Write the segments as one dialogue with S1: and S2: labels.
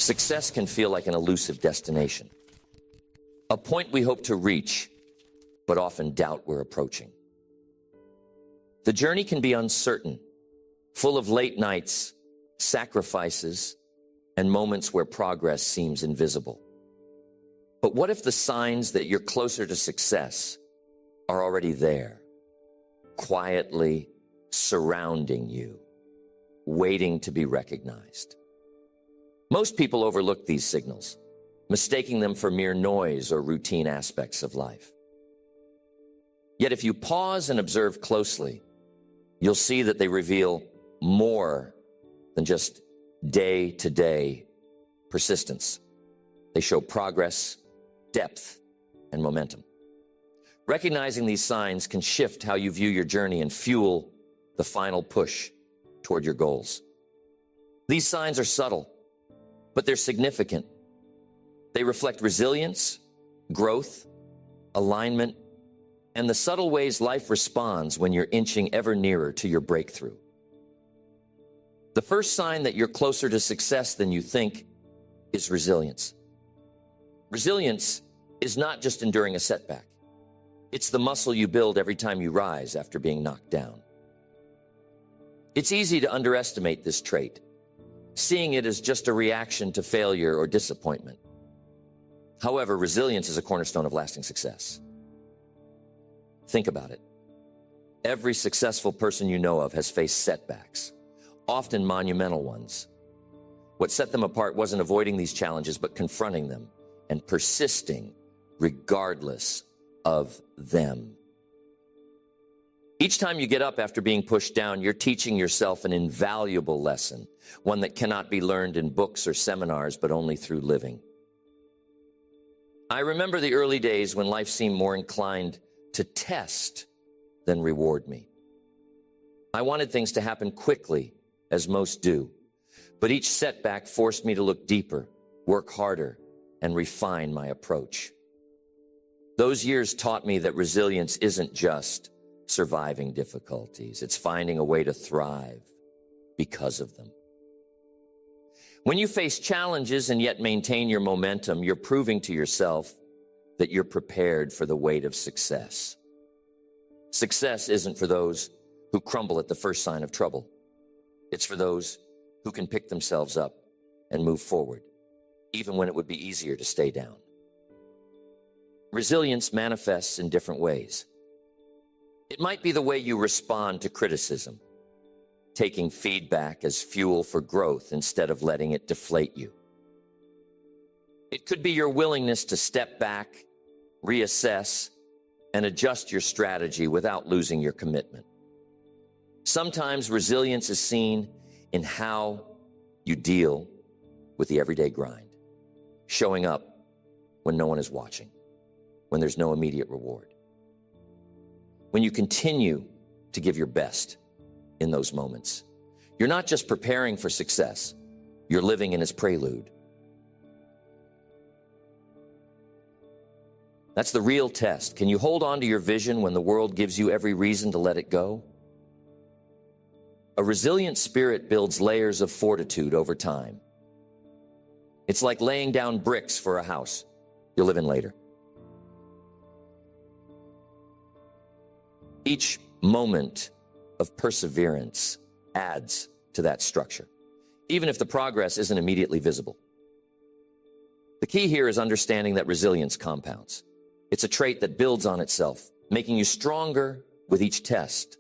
S1: Success can feel like an elusive destination, a point we hope to reach, but often doubt we're approaching. The journey can be uncertain, full of late nights, sacrifices, and moments where progress seems invisible. But what if the signs that you're closer to success are already there, quietly surrounding you, waiting to be recognized? Most people overlook these signals, mistaking them for mere noise or routine aspects of life. Yet if you pause and observe closely, you'll see that they reveal more than just day-to-day persistence. They show progress, depth, and momentum. Recognizing these signs can shift how you view your journey and fuel the final push toward your goals. These signs are subtle, but they're significant. They reflect resilience, growth, alignment, and the subtle ways life responds when you're inching ever nearer to your breakthrough. The first sign that you're closer to success than you think is resilience. Resilience is not just enduring a setback. It's the muscle you build every time you rise after being knocked down. It's easy to underestimate this trait, seeing it as just a reaction to failure or disappointment. However, resilience is a cornerstone of lasting success. Think about it. Every successful person you know of has faced setbacks, often monumental ones. What set them apart wasn't avoiding these challenges, but confronting them and persisting regardless of them. Each time you get up after being pushed down, you're teaching yourself an invaluable lesson, one that cannot be learned in books or seminars, but only through living. I remember the early days when life seemed more inclined to test than reward me. I wanted things to happen quickly, as most do, but each setback forced me to look deeper, work harder, and refine my approach. Those years taught me that resilience isn't just surviving difficulties. It's finding a way to thrive because of them. When you face challenges and yet maintain your momentum, you're proving to yourself that you're prepared for the weight of success. Success isn't for those who crumble at the first sign of trouble. It's for those who can pick themselves up and move forward, even when it would be easier to stay down. Resilience manifests in different ways. It might be the way you respond to criticism, taking feedback as fuel for growth instead of letting it deflate you. It could be your willingness to step back, reassess, and adjust your strategy without losing your commitment. Sometimes resilience is seen in how you deal with the everyday grind, showing up when no one is watching, when there's no immediate reward. When you continue to give your best in those moments, you're not just preparing for success, you're living in its prelude. That's the real test. Can you hold on to your vision when the world gives you every reason to let it go? A resilient spirit builds layers of fortitude over time. It's like laying down bricks for a house you'll live in later. Each moment of perseverance adds to that structure, even if the progress isn't immediately visible. The key here is understanding that resilience compounds. It's a trait that builds on itself, making you stronger with each test.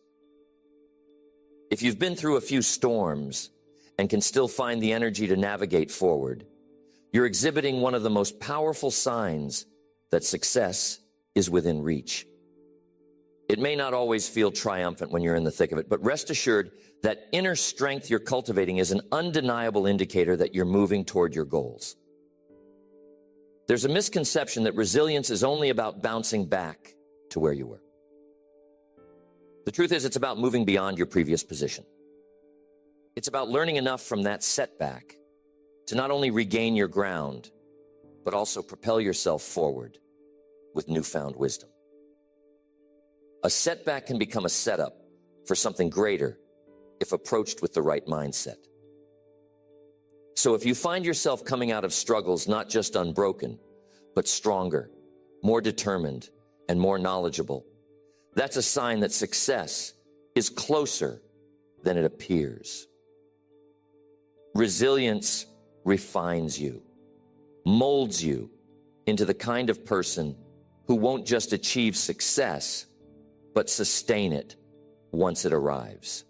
S1: If you've been through a few storms and can still find the energy to navigate forward, you're exhibiting one of the most powerful signs that success is within reach. It may not always feel triumphant when you're in the thick of it, but rest assured that inner strength you're cultivating is an undeniable indicator that you're moving toward your goals. There's a misconception that resilience is only about bouncing back to where you were. The truth is, it's about moving beyond your previous position. It's about learning enough from that setback to not only regain your ground, but also propel yourself forward with newfound wisdom. A setback can become a setup for something greater if approached with the right mindset. So if you find yourself coming out of struggles not just unbroken, but stronger, more determined, and more knowledgeable, that's a sign that success is closer than it appears. Resilience refines you, molds you into the kind of person who won't just achieve success, but sustain it once it arrives.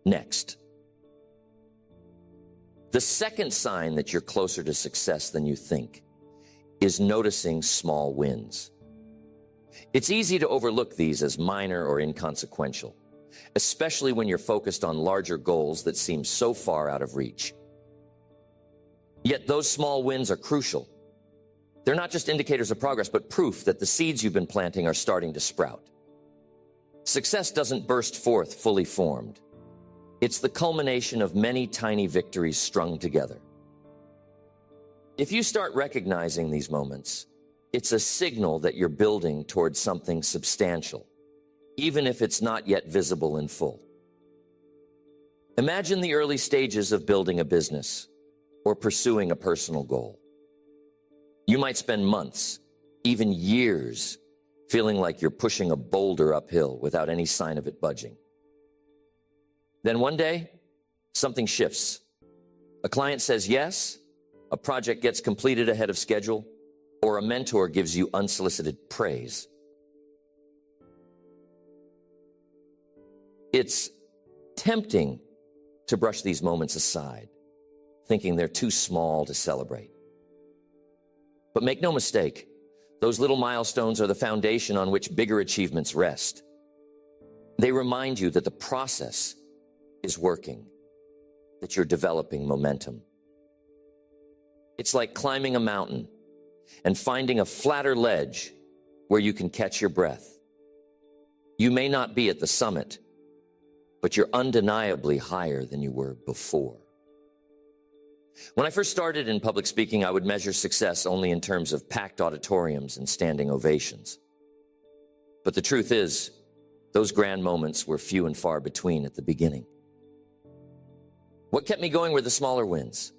S1: Next. The second sign that you're closer to success than you think is noticing small wins. It's easy to overlook these as minor or inconsequential, especially when you're focused on larger goals that seem so far out of reach. Yet those small wins are crucial. They're not just indicators of progress, but proof that the seeds you've been planting are starting to sprout. Success doesn't burst forth fully formed. It's the culmination of many tiny victories strung together. If you start recognizing these moments, it's a signal that you're building towards something substantial, even if it's not yet visible in full. Imagine the early stages of building a business or pursuing a personal goal. You might spend months, even years, feeling like you're pushing a boulder uphill without any sign of it budging. Then one day, something shifts. A client says yes, a project gets completed ahead of schedule, or a mentor gives you unsolicited praise. It's tempting to brush these moments aside, thinking they're too small to celebrate. But make no mistake, those little milestones are the foundation on which bigger achievements rest. They remind you that the process is working, that you're developing momentum. It's like climbing a mountain and finding a flatter ledge where you can catch your breath. You may not be at the summit, but you're undeniably higher than you were before. When I first started in public speaking, I would measure success only in terms of packed auditoriums and standing ovations. But the truth is, those grand moments were few and far between at the beginning. What kept me going were the smaller wins.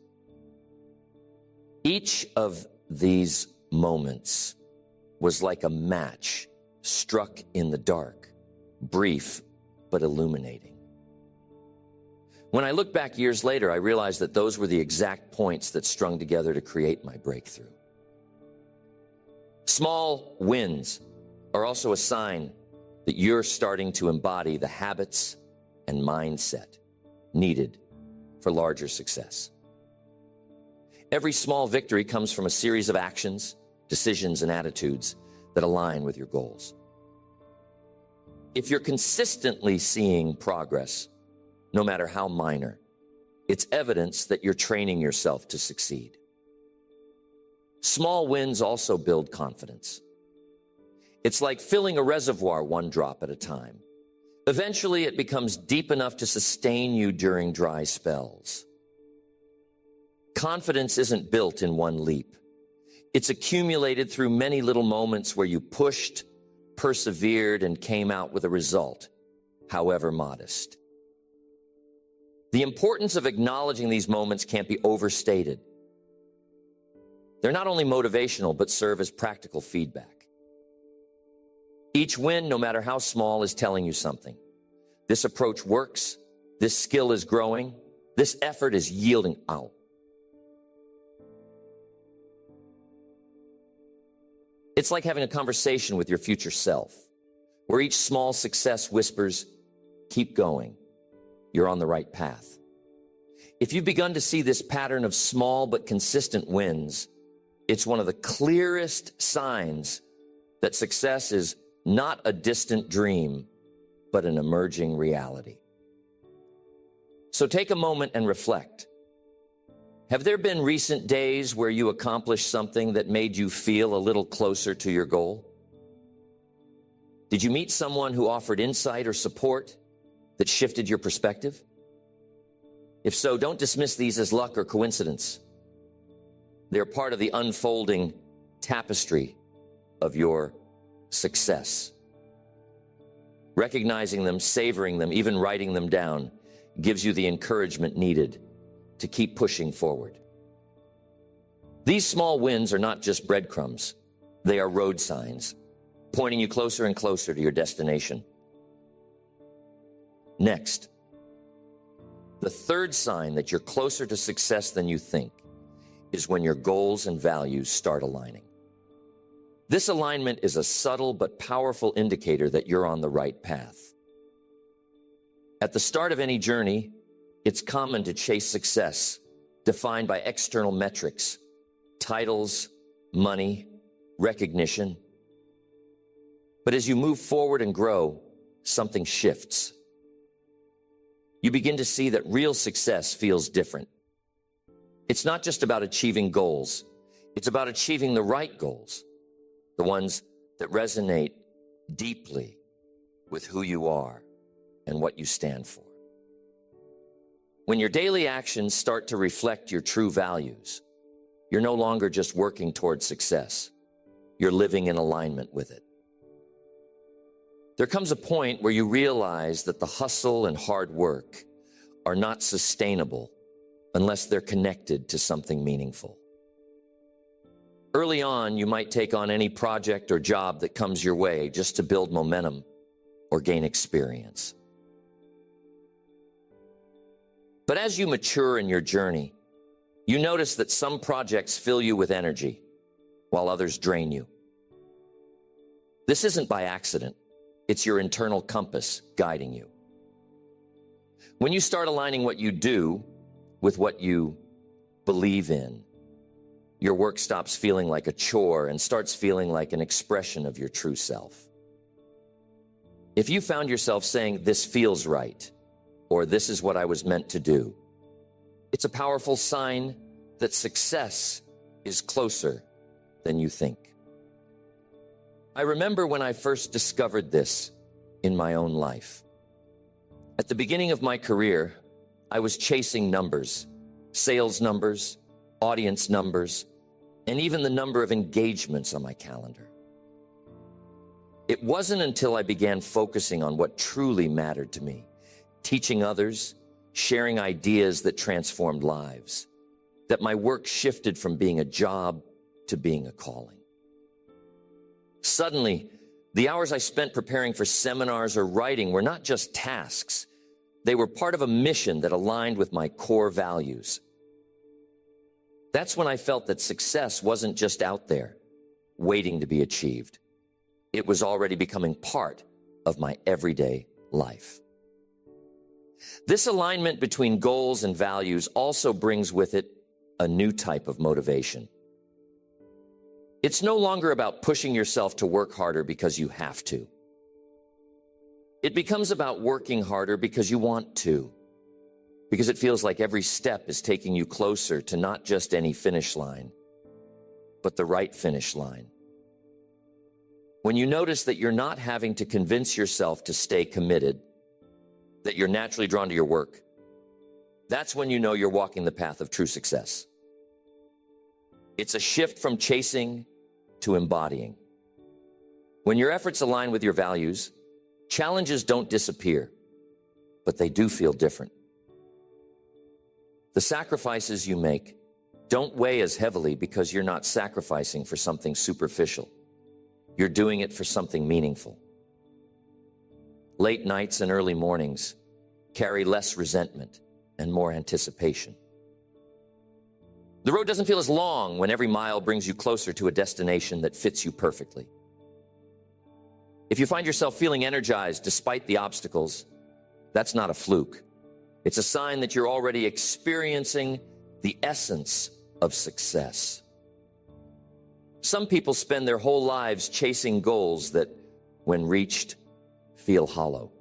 S1: Each of these moments was like a match struck in the dark, brief but illuminating. When I look back years later, I realized that those were the exact points that strung together to create my breakthrough. Small wins are also a sign that you're starting to embody the habits and mindset needed for larger success. Every small victory comes from a series of actions, decisions, and attitudes that align with your goals. If you're consistently seeing progress, no matter how minor, it's evidence that you're training yourself to succeed. Small wins also build confidence. It's like filling a reservoir one drop at a time. Eventually, it becomes deep enough to sustain you during dry spells. Confidence isn't built in one leap. It's accumulated through many little moments where you pushed, persevered, and came out with a result, however modest. The importance of acknowledging these moments can't be overstated. They're not only motivational, but serve as practical feedback. Each win, no matter how small, is telling you something. This approach works. This skill is growing. This effort is yielding out. It's like having a conversation with your future self, where each small success whispers, keep going. You're on the right path. If you've begun to see this pattern of small but consistent wins, it's one of the clearest signs that success is not a distant dream, but an emerging reality. So take a moment and reflect. Have there been recent days where you accomplished something that made you feel a little closer to your goal? Did you meet someone who offered insight or support that shifted your perspective? If so, don't dismiss these as luck or coincidence. They're part of the unfolding tapestry of your success. Recognizing them, savoring them, even writing them down gives you the encouragement needed to keep pushing forward. These small wins are not just breadcrumbs. They are road signs, pointing you closer and closer to your destination. Next, the third sign that you're closer to success than you think is when your goals and values start aligning. This alignment is a subtle but powerful indicator that you're on the right path. At the start of any journey, it's common to chase success defined by external metrics, titles, money, recognition. But as you move forward and grow, something shifts. You begin to see that real success feels different. It's not just about achieving goals. It's about achieving the right goals, the ones that resonate deeply with who you are and what you stand for. When your daily actions start to reflect your true values, you're no longer just working towards success. You're living in alignment with it. There comes a point where you realize that the hustle and hard work are not sustainable unless they're connected to something meaningful. Early on, you might take on any project or job that comes your way just to build momentum or gain experience. But as you mature in your journey, you notice that some projects fill you with energy while others drain you. This isn't by accident. It's your internal compass guiding you. When you start aligning what you do with what you believe in, your work stops feeling like a chore and starts feeling like an expression of your true self. If you found yourself saying, "This feels right," or "This is what I was meant to do," it's a powerful sign that success is closer than you think. I remember when I first discovered this in my own life. At the beginning of my career, I was chasing numbers, sales numbers, audience numbers, and even the number of engagements on my calendar. It wasn't until I began focusing on what truly mattered to me, teaching others, sharing ideas that transformed lives, that my work shifted from being a job to being a calling. Suddenly, the hours I spent preparing for seminars or writing were not just tasks. They were part of a mission that aligned with my core values. That's when I felt that success wasn't just out there, waiting to be achieved. It was already becoming part of my everyday life. This alignment between goals and values also brings with it a new type of motivation. It's no longer about pushing yourself to work harder because you have to. It becomes about working harder because you want to, because it feels like every step is taking you closer to not just any finish line, but the right finish line. When you notice that you're not having to convince yourself to stay committed, that you're naturally drawn to your work, that's when you know you're walking the path of true success. It's a shift from chasing to embodying. When your efforts align with your values, challenges don't disappear, but they do feel different. The sacrifices you make don't weigh as heavily because you're not sacrificing for something superficial. You're doing it for something meaningful. Late nights and early mornings carry less resentment and more anticipation. The road doesn't feel as long when every mile brings you closer to a destination that fits you perfectly. If you find yourself feeling energized despite the obstacles, that's not a fluke. It's a sign that you're already experiencing the essence of success. Some people spend their whole lives chasing goals that, when reached, feel hollow.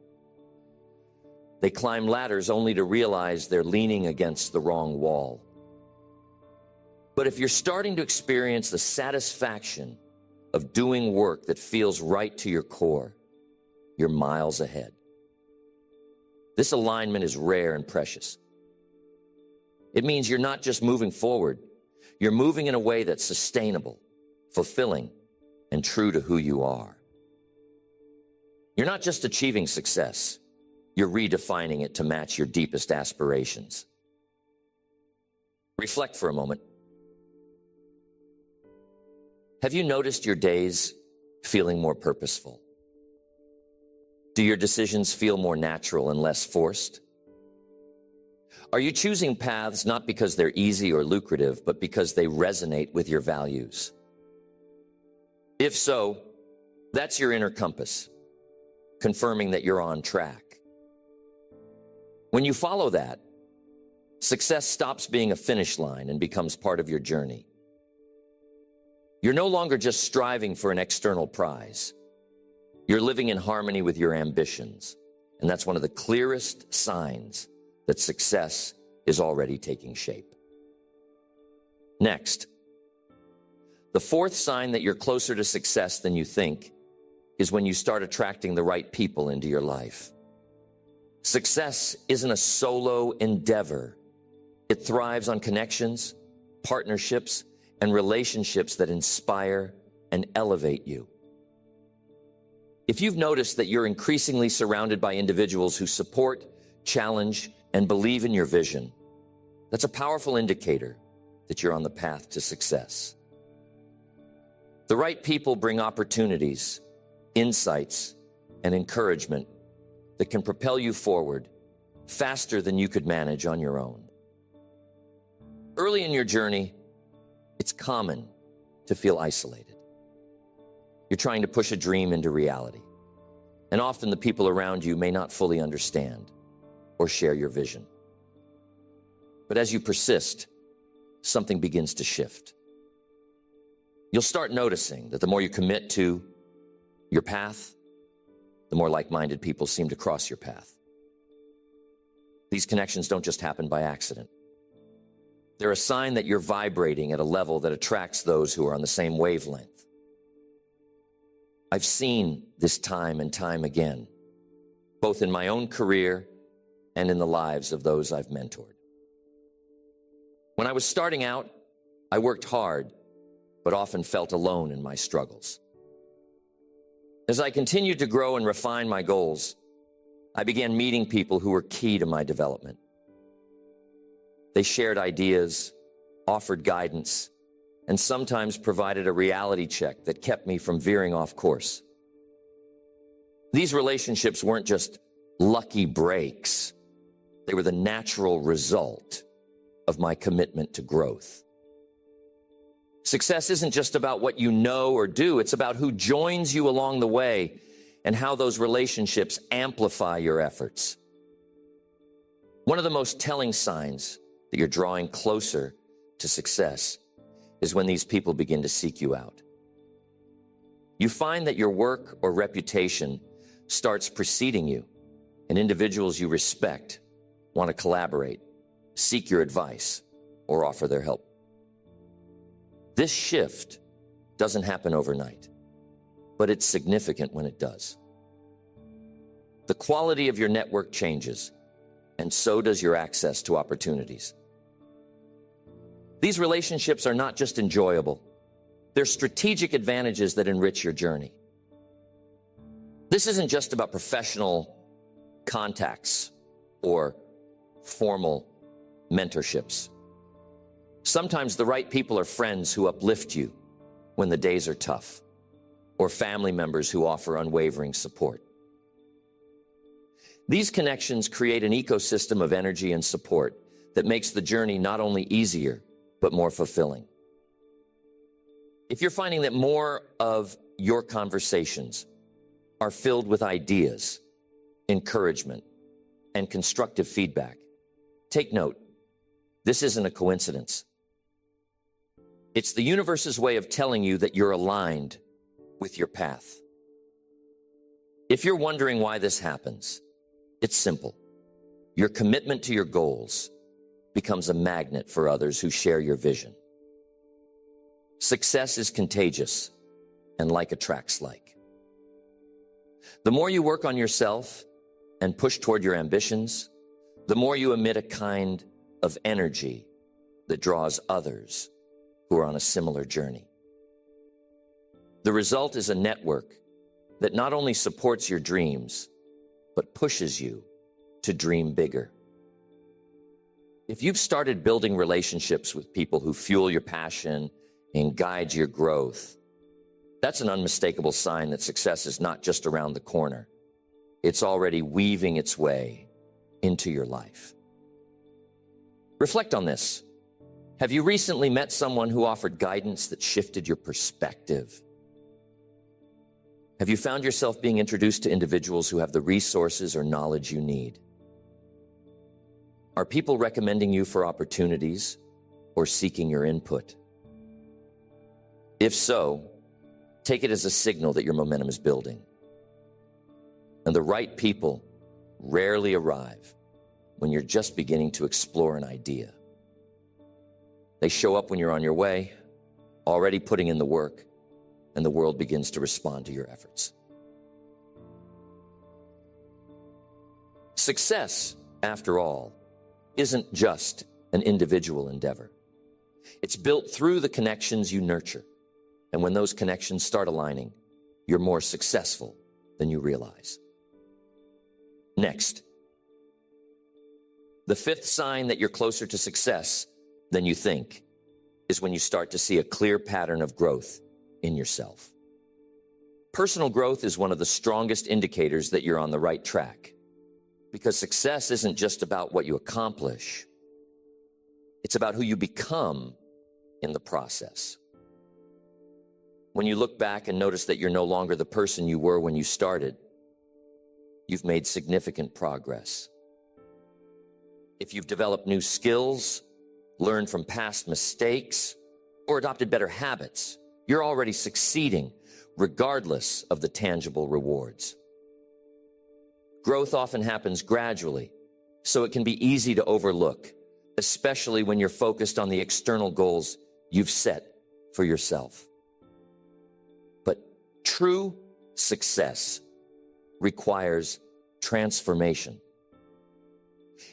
S1: They climb ladders only to realize they're leaning against the wrong wall. But if you're starting to experience the satisfaction of doing work that feels right to your core, you're miles ahead. This alignment is rare and precious. It means you're not just moving forward, you're moving in a way that's sustainable, fulfilling, and true to who you are. You're not just achieving success, you're redefining it to match your deepest aspirations. Reflect for a moment. Have you noticed your days feeling more purposeful? Do your decisions feel more natural and less forced? Are you choosing paths not because they're easy or lucrative, but because they resonate with your values? If so, that's your inner compass, confirming that you're on track. When you follow that, success stops being a finish line and becomes part of your journey. You're no longer just striving for an external prize. You're living in harmony with your ambitions, and that's one of the clearest signs that success is already taking shape. Next, the fourth sign that you're closer to success than you think is when you start attracting the right people into your life. Success isn't a solo endeavor. It thrives on connections, partnerships, and relationships that inspire and elevate you. If you've noticed that you're increasingly surrounded by individuals who support, challenge, and believe in your vision, that's a powerful indicator that you're on the path to success. The right people bring opportunities, insights, and encouragement that can propel you forward faster than you could manage on your own. Early in your journey, it's common to feel isolated. You're trying to push a dream into reality, and often the people around you may not fully understand or share your vision. But as you persist, something begins to shift. You'll start noticing that the more you commit to your path, the more like-minded people seem to cross your path. These connections don't just happen by accident. They're a sign that you're vibrating at a level that attracts those who are on the same wavelength. I've seen this time and time again, both in my own career and in the lives of those I've mentored. When I was starting out, I worked hard, but often felt alone in my struggles. As I continued to grow and refine my goals, I began meeting people who were key to my development. They shared ideas, offered guidance, and sometimes provided a reality check that kept me from veering off course. These relationships weren't just lucky breaks. They were the natural result of my commitment to growth. Success isn't just about what you know or do. It's about who joins you along the way and how those relationships amplify your efforts. One of the most telling signs that you're drawing closer to success is when these people begin to seek you out. You find that your work or reputation starts preceding you, and individuals you respect want to collaborate, seek your advice, or offer their help. This shift doesn't happen overnight, but it's significant when it does. The quality of your network changes, and so does your access to opportunities. These relationships are not just enjoyable, they're strategic advantages that enrich your journey. This isn't just about professional contacts or formal mentorships. Sometimes the right people are friends who uplift you when the days are tough, or family members who offer unwavering support. These connections create an ecosystem of energy and support that makes the journey not only easier, but more fulfilling. If you're finding that more of your conversations are filled with ideas, encouragement, and constructive feedback, take note. This isn't a coincidence. It's the universe's way of telling you that you're aligned with your path. If you're wondering why this happens, it's simple. Your commitment to your goals becomes a magnet for others who share your vision. Success is contagious, and like attracts like. The more you work on yourself and push toward your ambitions, the more you emit a kind of energy that draws others who are on a similar journey. The result is a network that not only supports your dreams, but pushes you to dream bigger. If you've started building relationships with people who fuel your passion and guide your growth, that's an unmistakable sign that success is not just around the corner. It's already weaving its way into your life. Reflect on this. Have you recently met someone who offered guidance that shifted your perspective? Have you found yourself being introduced to individuals who have the resources or knowledge you need? Are people recommending you for opportunities or seeking your input? If so, take it as a signal that your momentum is building. And the right people rarely arrive when you're just beginning to explore an idea. They show up when you're on your way, already putting in the work, and the world begins to respond to your efforts. Success, after all, isn't just an individual endeavor. It's built through the connections you nurture. And when those connections start aligning, you're more successful than you realize. Next, the fifth sign that you're closer to success than you think is when you start to see a clear pattern of growth in yourself. Personal growth is one of the strongest indicators that you're on the right track, because success isn't just about what you accomplish. It's about who you become in the process. When you look back and notice that you're no longer the person you were when you started, you've made significant progress. If you've developed new skills, learned from past mistakes, or adopted better habits, you're already succeeding, regardless of the tangible rewards. Growth often happens gradually, so it can be easy to overlook, especially when you're focused on the external goals you've set for yourself. But true success requires transformation.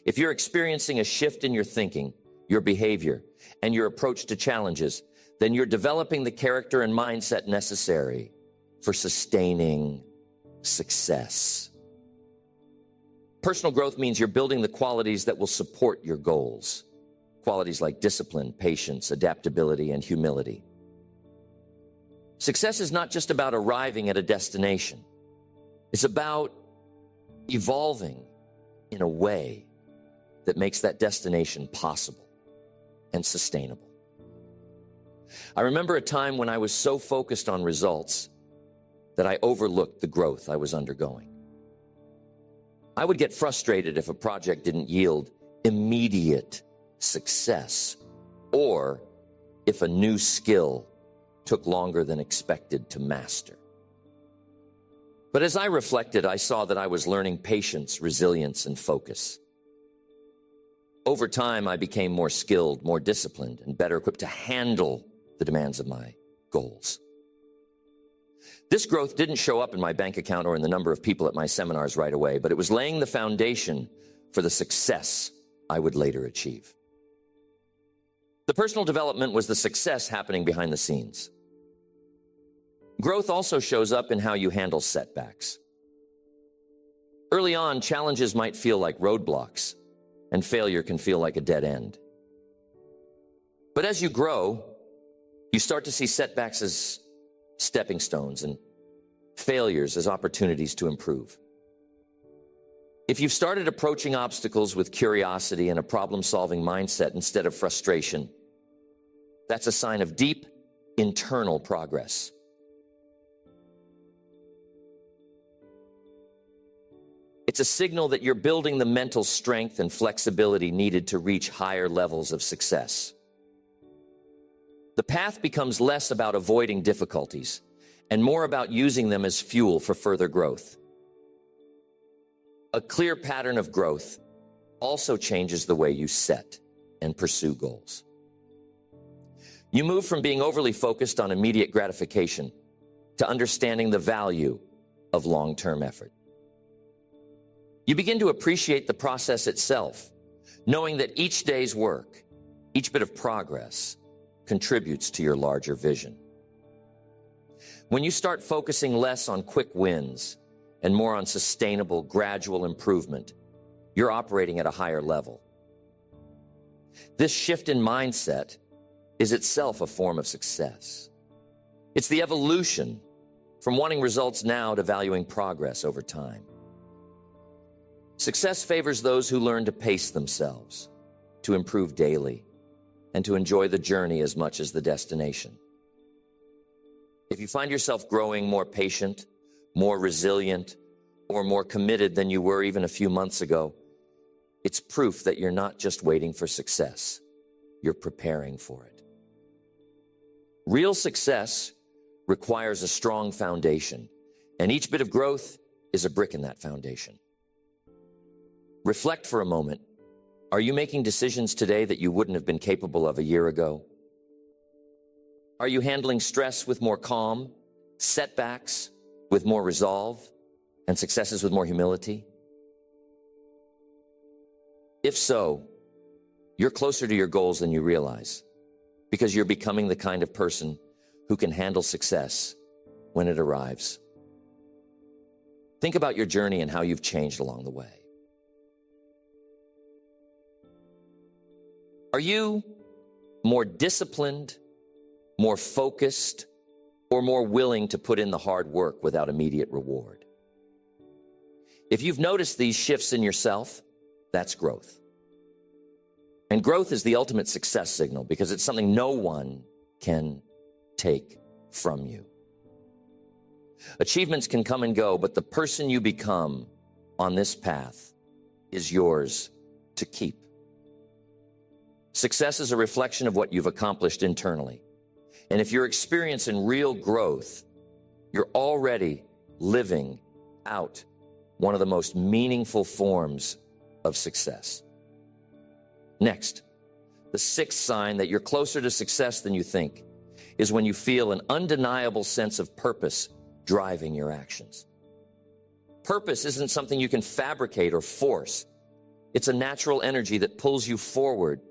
S1: If you're experiencing a shift in your thinking, your behavior, and your approach to challenges, then you're developing the character and mindset necessary for sustaining success. Personal growth means you're building the qualities that will support your goals. Qualities like discipline, patience, adaptability, and humility. Success is not just about arriving at a destination. It's about evolving in a way that makes that destination possible and sustainable. I remember a time when I was so focused on results that I overlooked the growth I was undergoing. I would get frustrated if a project didn't yield immediate success, or if a new skill took longer than expected to master. But as I reflected, I saw that I was learning patience, resilience, and focus. Over time, I became more skilled, more disciplined, and better equipped to handle the demands of my goals. This growth didn't show up in my bank account or in the number of people at my seminars right away, but it was laying the foundation for the success I would later achieve. The personal development was the success happening behind the scenes. Growth also shows up in how you handle setbacks. Early on, challenges might feel like roadblocks, and failure can feel like a dead end. But as you grow, you start to see setbacks as stepping stones and failures as opportunities to improve. If you've started approaching obstacles with curiosity and a problem-solving mindset instead of frustration, that's a sign of deep internal progress. It's a signal that you're building the mental strength and flexibility needed to reach higher levels of success. The path becomes less about avoiding difficulties and more about using them as fuel for further growth. A clear pattern of growth also changes the way you set and pursue goals. You move from being overly focused on immediate gratification to understanding the value of long-term effort. You begin to appreciate the process itself, knowing that each day's work, each bit of progress, contributes to your larger vision. When you start focusing less on quick wins and more on sustainable, gradual improvement, you're operating at a higher level. This shift in mindset is itself a form of success. It's the evolution from wanting results now to valuing progress over time. Success favors those who learn to pace themselves, to improve daily, and to enjoy the journey as much as the destination. If you find yourself growing more patient, more resilient, or more committed than you were even a few months ago, it's proof that you're not just waiting for success, you're preparing for it. Real success requires a strong foundation, and each bit of growth is a brick in that foundation. Reflect for a moment. Are you making decisions today that you wouldn't have been capable of a year ago? Are you handling stress with more calm, setbacks with more resolve, and successes with more humility? If so, you're closer to your goals than you realize, because you're becoming the kind of person who can handle success when it arrives. Think about your journey and how you've changed along the way. Are you more disciplined, more focused, or more willing to put in the hard work without immediate reward? If you've noticed these shifts in yourself, that's growth. And growth is the ultimate success signal because it's something no one can take from you. Achievements can come and go, but the person you become on this path is yours to keep. Success is a reflection of what you've accomplished internally. And if you're experiencing real growth, you're already living out one of the most meaningful forms of success. Next, the sixth sign that you're closer to success than you think is when you feel an undeniable sense of purpose driving your actions. Purpose isn't something you can fabricate or force. It's a natural energy that pulls you forward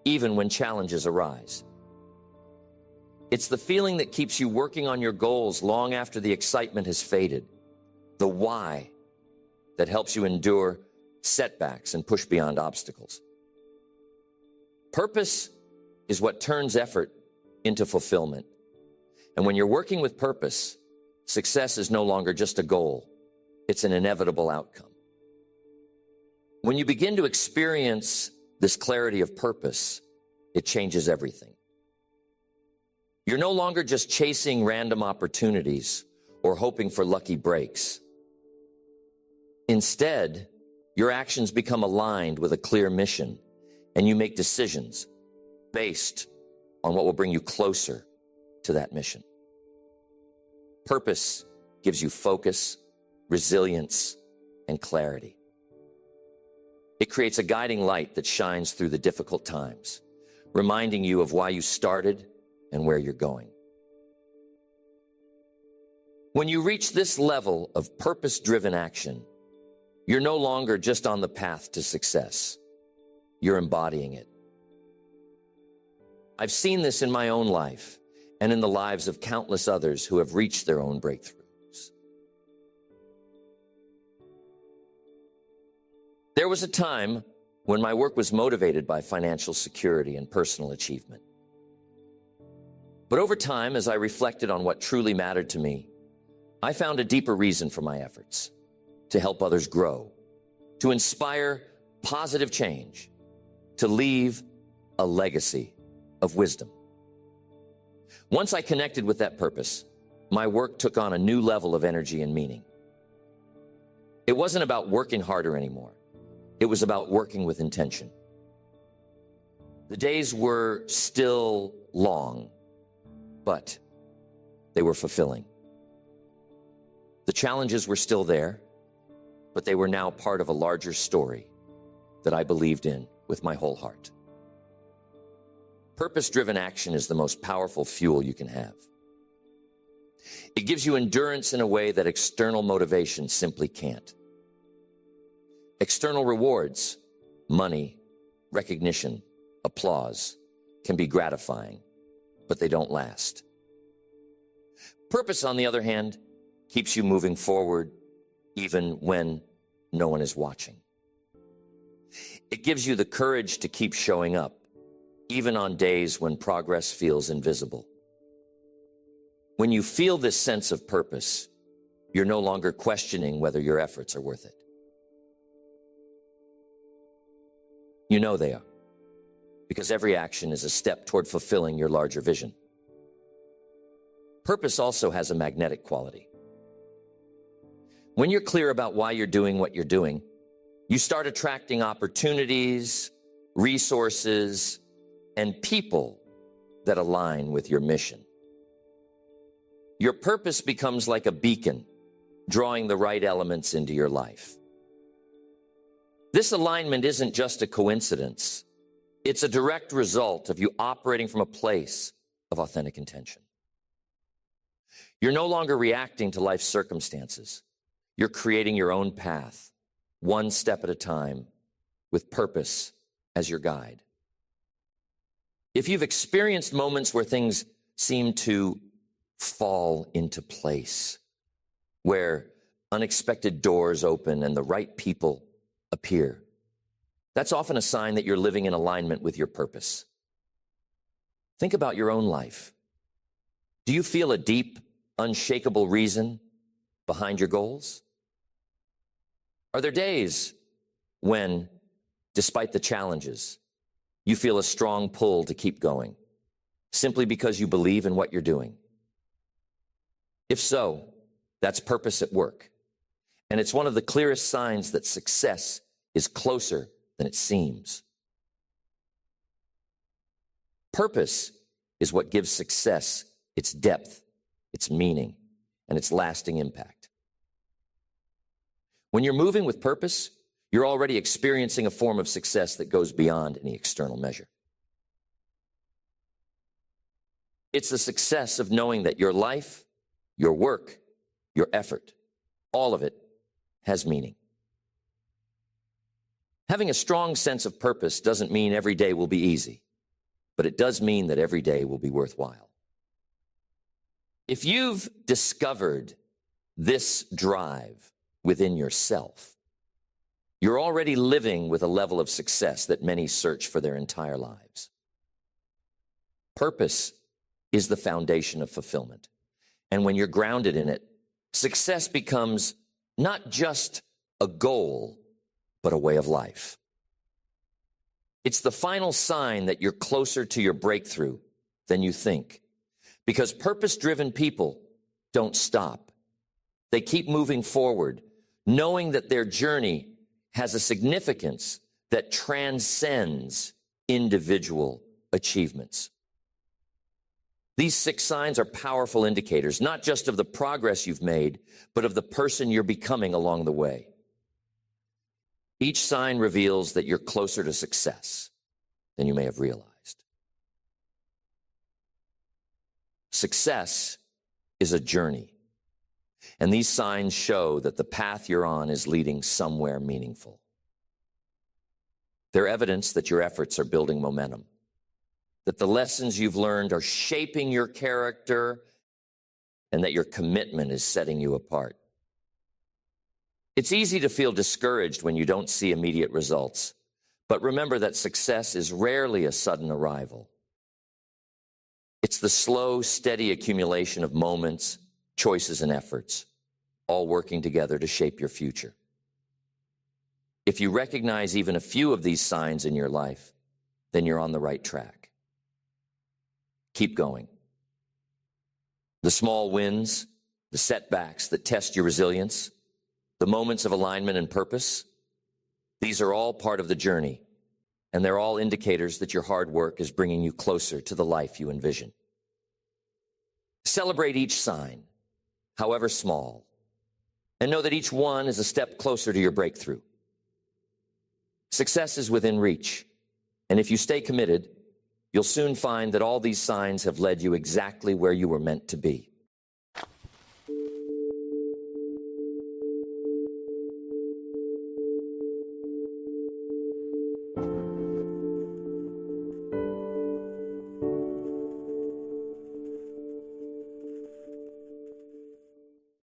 S1: even when challenges arise. It's the feeling that keeps you working on your goals long after the excitement has faded. The why that helps you endure setbacks and push beyond obstacles. Purpose is what turns effort into fulfillment. And when you're working with purpose, success is no longer just a goal. It's an inevitable outcome. When you begin to experience this clarity of purpose, it changes everything. You're no longer just chasing random opportunities or hoping for lucky breaks. Instead, your actions become aligned with a clear mission, and you make decisions based on what will bring you closer to that mission. Purpose gives you focus, resilience, and clarity. It creates a guiding light that shines through the difficult times, reminding you of why you started and where you're going. When you reach this level of purpose-driven action, you're no longer just on the path to success. You're embodying it. I've seen this in my own life and in the lives of countless others who have reached their own breakthroughs. There was a time when my work was motivated by financial security and personal achievement. But over time, as I reflected on what truly mattered to me, I found a deeper reason for my efforts: to help others grow, to inspire positive change, to leave a legacy of wisdom. Once I connected with that purpose, my work took on a new level of energy and meaning. It wasn't about working harder anymore. It was about working with intention. The days were still long, but they were fulfilling. The challenges were still there, but they were now part of a larger story that I believed in with my whole heart. Purpose-driven action is the most powerful fuel you can have. It gives you endurance in a way that external motivation simply can't. External rewards, money, recognition, applause, can be gratifying, but they don't last. Purpose, on the other hand, keeps you moving forward even when no one is watching. It gives you the courage to keep showing up even on days when progress feels invisible. When you feel this sense of purpose, you're no longer questioning whether your efforts are worth it. You know they are, because every action is a step toward fulfilling your larger vision. Purpose also has a magnetic quality. When you're clear about why you're doing what you're doing, you start attracting opportunities, resources, and people that align with your mission. Your purpose becomes like a beacon, drawing the right elements into your life. This alignment isn't just a coincidence. It's a direct result of you operating from a place of authentic intention. You're no longer reacting to life's circumstances. You're creating your own path, one step at a time, with purpose as your guide. If you've experienced moments where things seem to fall into place, where unexpected doors open and the right people appear, that's often a sign that you're living in alignment with your purpose. Think about your own life. Do you feel a deep, unshakable reason behind your goals? Are there days when, despite the challenges, you feel a strong pull to keep going, simply because you believe in what you're doing? If so, that's purpose at work. And it's one of the clearest signs that success is closer than it seems. Purpose is what gives success its depth, its meaning, and its lasting impact. When you're moving with purpose, you're already experiencing a form of success that goes beyond any external measure. It's the success of knowing that your life, your work, your effort, all of it has meaning. Having a strong sense of purpose doesn't mean every day will be easy, but it does mean that every day will be worthwhile. If you've discovered this drive within yourself, you're already living with a level of success that many search for their entire lives. Purpose is the foundation of fulfillment. And when you're grounded in it, success becomes not just a goal, but a way of life. It's the final sign that you're closer to your breakthrough than you think, because purpose-driven people don't stop. They keep moving forward, knowing that their journey has a significance that transcends individual achievements. These 6 signs are powerful indicators, not just of the progress you've made, but of the person you're becoming along the way. Each sign reveals that you're closer to success than you may have realized. Success is a journey, and these signs show that the path you're on is leading somewhere meaningful. They're evidence that your efforts are building momentum, that the lessons you've learned are shaping your character, and that your commitment is setting you apart. It's easy to feel discouraged when you don't see immediate results, but remember that success is rarely a sudden arrival. It's the slow, steady accumulation of moments, choices, and efforts, all working together to shape your future. If you recognize even a few of these signs in your life, then you're on the right track. Keep going. The small wins, the setbacks that test your resilience, the moments of alignment and purpose, these are all part of the journey, and they're all indicators that your hard work is bringing you closer to the life you envision. Celebrate each sign, however small, and know that each one is a step closer to your breakthrough. Success is within reach, and if you stay committed, you'll soon find that all these signs have led you exactly where you were meant to be.